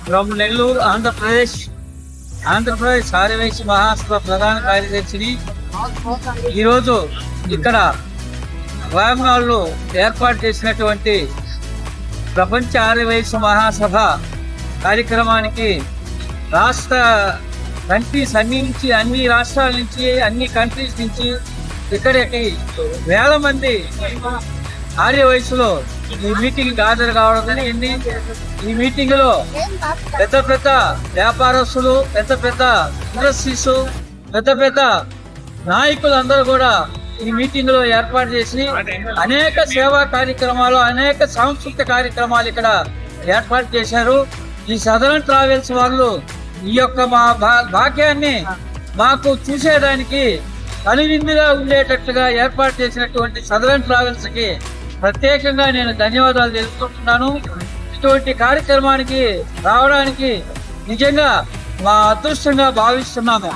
From Nellore, Andhra Pradesh Aryavysya మహాసభ ప్రధాన కార్యదర్శిని. ఈరోజు ఇక్కడ వాయమనాడులో ఏర్పాటు చేసినటువంటి ప్రపంచ ఆర్యవైశ్య మహాసభ కార్యక్రమానికి రాష్ట్ర కంట్రీస్ అన్ని రాష్ట్రాల నుంచి, అన్ని కంట్రీస్ నుంచి ఇక్కడికి వేల మంది ఆర్యవైశ్యులు ఈ మీటింగ్ హాజరు కావడం జరిగింది. ఈ మీటింగ్ లో పెద్ద పెద్ద వ్యాపారస్తులు, పెద్ద పెద్ద ఇండస్ట్రీస్, పెద్ద పెద్ద నాయకులందరూ కూడా ఈ మీటింగ్ లో ఏర్పాటు చేసి అనేక సేవా కార్యక్రమాలు, అనేక సాంస్కృతిక కార్యక్రమాలు ఇక్కడ ఏర్పాటు చేశారు. ఈ సదరన్ ట్రావెల్స్ వాళ్ళు ఈ యొక్క మా భాగ్యాన్ని మాకు చూసేదానికి కనువిందుగా ఉండేటట్లుగా ఏర్పాటు చేసినటువంటి సదరన్ ట్రావెల్స్ కి ప్రత్యేకంగా నేను ధన్యవాదాలు తెలుసుకుంటున్నాను. ఇటువంటి కార్యక్రమానికి రావడానికి నిజంగా మా అదృష్టంగా భావిస్తున్నాము.